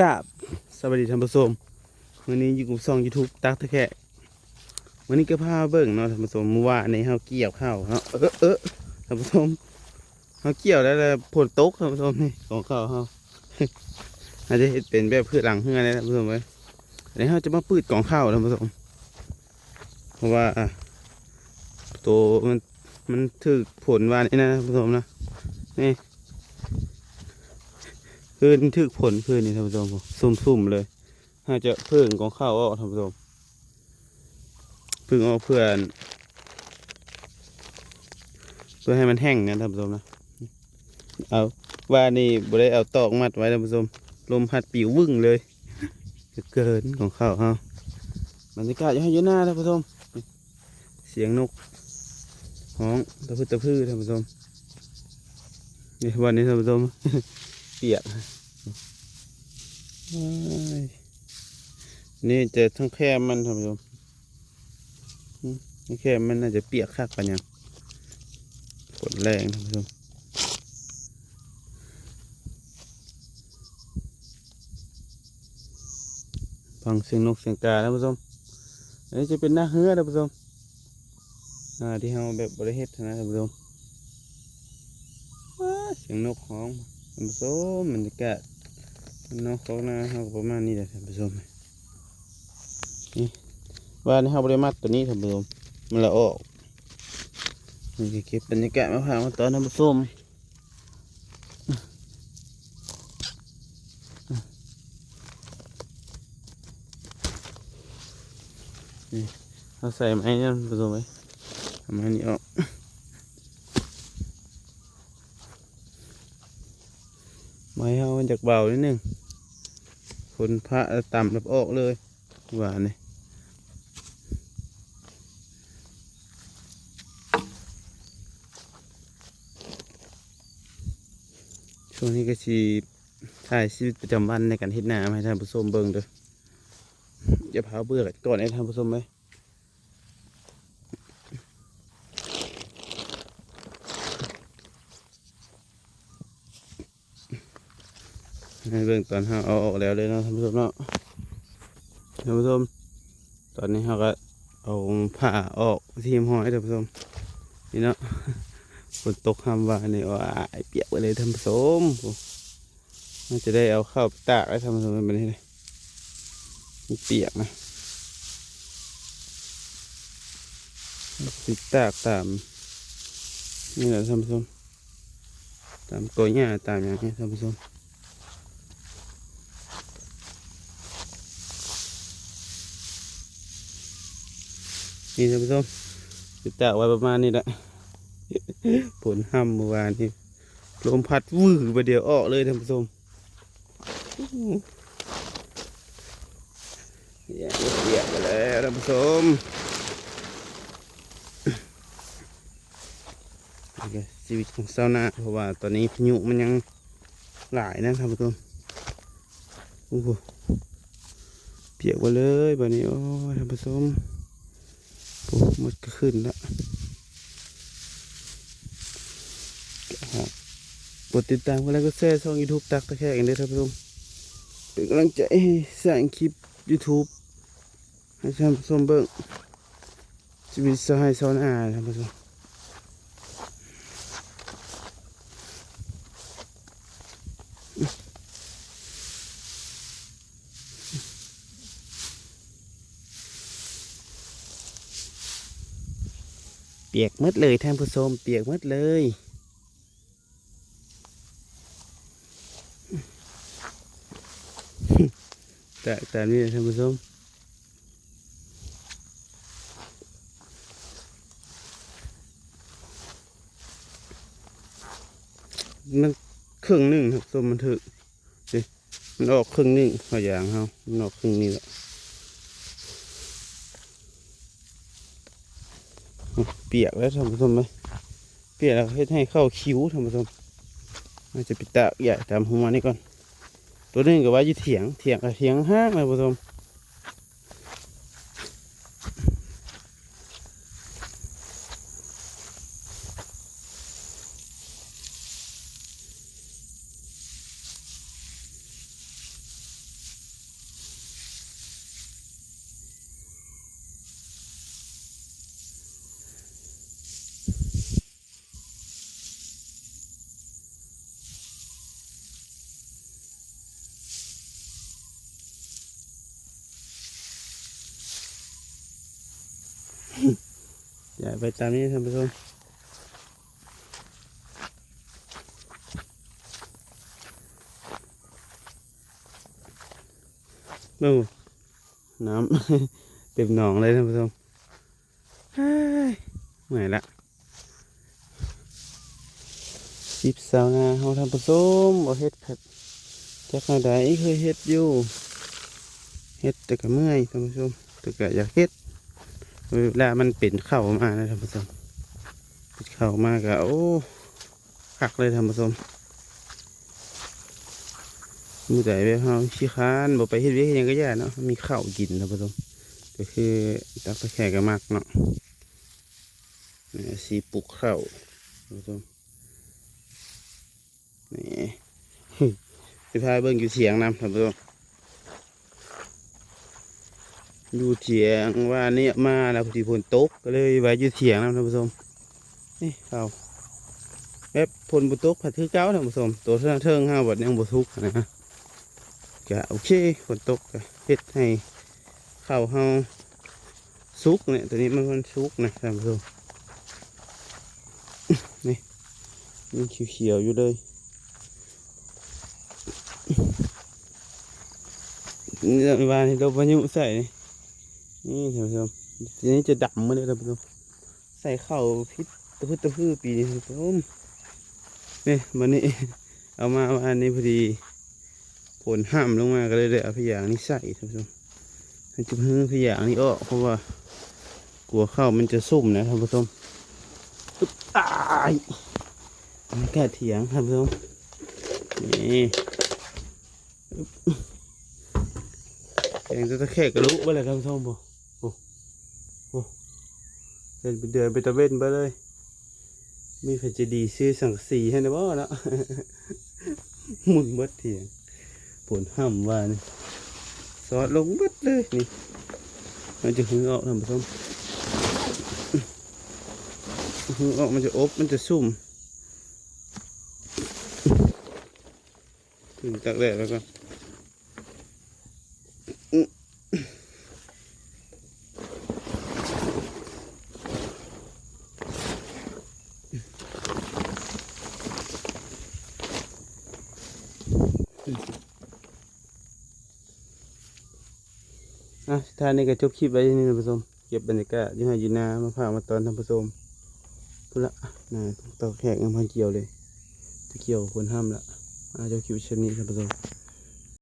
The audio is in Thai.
กราบสวัสดีท่านผู้ชมวันนี้อยู่กับช่อง YouTube ตักตะแคร่วันนี้ก็พาเบิ่งเนาะท่านผู้ชมเมื่อวานนี้เฮาเกี่ยวข้าวเนาะท่านผู้ชมเฮาเกี่ยวแล้วฝนตกท่านผู้ชมนี่ของข้าวเฮาอาจจะเห็นเป็นแบบพืชหลังเฮือนะท่านผู้ชมเว้ยอันนี้เฮาจะมาปืดกองข้าวท่านผู้ชมเพราะว่าตัวมันถึกผลวานนี้นะท่านผู้ชมนะนี่คืนถึกผลคืนนี่ท่านผู้ชมซุ่มๆเลยถ้าจะเพิ่งกองข้าวออกท่านผู้ชมพึ่งเอาเพื่อให้มันแห้งนะท่านผู้ชมนะเอาว่านี่บ่ได้เอาตอกมัดไว้ท่านผู้ชมลมพัดปิววึ่งเลยเกินของข้าวเฮาบรรยากาศยังให้เยอะหน้าท่านผู้ชมเสียงนกฮ้องตะพื้ท่านผู้ชมนี่วันนี้ท่านผู้ชม เปียกนี่จะทั้งแค่มันท่านผู้ชมทั้งแค่มันน่าจะเปียกคักปะเนี่ยฝนแรงท่านผู้ชมฟังเสียงนกเสียงกาท่านผู้ชมอันนี้จะเป็นหน้าเฮือท่านผู้ชมที่เราแบบบริเฮ็ดนะท่านผู้ชมเสียงนกฮ้องท่านผู้ชมบรรยากาศนกเขานะเขาประมาณนี้แหละท่านผู้ชมนี่ว่านี่เขาบริมัดตัวนี้ท่านผู้ชมมันละออกนี่เก็บบรรยากาศมาผ่านมาตอนท่านผู้ชมนี่เขาใส่ไม้เนี่ยท่านผู้ชมไว้ทำไม้นี้ออกไม้เขาจากเบานิดนึงคนพระต่ำรับออกเลยว่านี่ช่วงนี้ก็ชีถ่ายชีวิตประจำวันในการเฮ็ดนาให้ท่านผู้ชมเบิ่งเด้ออย่าเผาเบื่อก่อนให้ท่านผู้ชมไหมให้เบิ่งตอนเอาออกแล้วเลยเนาะท่านผู้ชมเนาะท่านผู้ชมตอนนี้เราก็เอาผ้าออกทีมห้อยท่านผู้ชมนี่เนาะฝนตกคำว่านี่ว่าเปียกไปเลยท่านผู้ชมมันจะได้เอาเข้าตากให้ท่านผู้ชมเป็นยังไงเปียกนะติดตากตามนี่แหละท่านผู้ชมตามตัวหญ้าตามอย่างนี้ท่านผู้ชมนี่ท่านผู้ชมติดตากไว้ประมาณนี้แหละผลห้ำเมื่อวานนี้ลมพัดวื้อไปเดียวออกเลยท่านผู้ชมเปียกไปแล้วท่านผู้ชมชีวิตของชาวนาเพราะว่าตอนนี้พายุมันยังหลายนะท่านผู้ชมโอ้โหเปียกไปเลยแบบนี้โอ้ท่านผู้ชมโอ้หมดก็ขึ้นแล้วกดติดตามกันแล้วก็แชร์ช่อง YouTube ตักตะแคร่กันด้วยท่านผู้ชมเป็นกำลังใจให้สร้างคลิป YouTube ให้ท่านผู้ชมเบิ่งชีวิตสหายชาวนาท่านผู้ชมเปียกหมดเลยท่านผู้ชมเปียกหมดเลยแต่นี่ท่านผู้ชมมันครึ่งหนึ่งครับส้มมันถึกสิมันออกครึ่งหนึ่งพออย่างเขามันออกครึ่งนี้แหละเปียกแล้วท่านผู้ชมไหมเปียกแล้วให้เข้าคิ้วท่านผู้ชมมันจะปิดตาใหญ่ตามหัวนี่ก่อนตัวนึงก็ว่าอยู่เถียงกับเถียงห้างเลยท่านผู้ชม อย่าไปตามนี้ท่านผู้ชมดูน้ำ เต็มหนองเลยท่านผู้ชมเฮ้ยเมื่อยละสิบสาวนาเฮาท่านผู้ชมบ่เฮ็ดครับจักหน่อยใดเคยเฮ็ดอยู่เฮ็ดแต่ก็เมื่อยท่านผู้ชมแต่ก็อยากเฮ็ดเวลามันเป็นเข้ามานะท่านผู้ชมเป็นเข้ามาก็โอ้คักเลยท่านผู้ชมมือใดไปเฮาขี้ค้านบ่ไปเฮ็ดเวียกเฮ็ดหยังก็ย่าเนาะมีข้าวกินท่านผู้ชมก็คือตักตะแคร่ก็มักเนาะนี่สีปลูกข้าวท่านผู้ชมนี่ สิพาเบิ่งอยู่เถียงนำท่านผู้ชมอยู่เถียงว่าเนี่ยมาแล้วพอดีฝนตกก็เลยไว้อยู่เถียงนำท่านผู้ชมนี่ข้าวแบบฝนบ่ตกผัดคือเก่าท่านผู้ชมตัวเทิงห้าวัดยังบ่ทุกข์นะก็โอเคฝนตกก็เฮ็ดให้ข้าวเฮาสุกเนี่ยตัวนี้มันสุกนะท่านผู้ชมนี่มันเขียวๆอยู่เลยนี่วานเราพายุใส่นี่ท่านผู้ชมทีนี้จะดำมาเลยท่านผู้ชมใส่ข้าวพิษตะพื้ปีนี้ท่านผู้ชมนี่วันนี้เอามาวันนี้พอดีฝนห้ามลงมาก็เลยเอาพยางนี้ใส่ท่านผู้ชมมันจะพึ่งพยางนี้ออกเพราะว่ากลัวข้าวมันจะสุ่มนะท่านผู้ชมตายไม่กล้าเถียงท่านผู้ชมนี่แกงจะแค่กระลุกไปเลยท่านผู้ชมบ่โอ้โหเดินไปเดินไปตะเวนไปเลยมีไฟจะดีซื้อสังสีให้นะบ่เนาะ หมุนเบิดเถียงฝนห้ามว่านี่ซอสลงเบิดเลยนี่มันจะหึงออกท่านผู้ชมหึงออกมันจะอบมันจะซุ่มถึงจากแดดแล้วก็ท่านนี้ก็จบคลิปไว้ที่นี่ท่านผู้ชมเก็บบรรยากาศยังไงยีนามาพามาตอนท่านผู้ชมพุ่นละต่อแขกงานพันเกี่ยวเลยจะเกี่ยวคนห้ามละจบคลิปเช่นนี้ท่านผู้ชม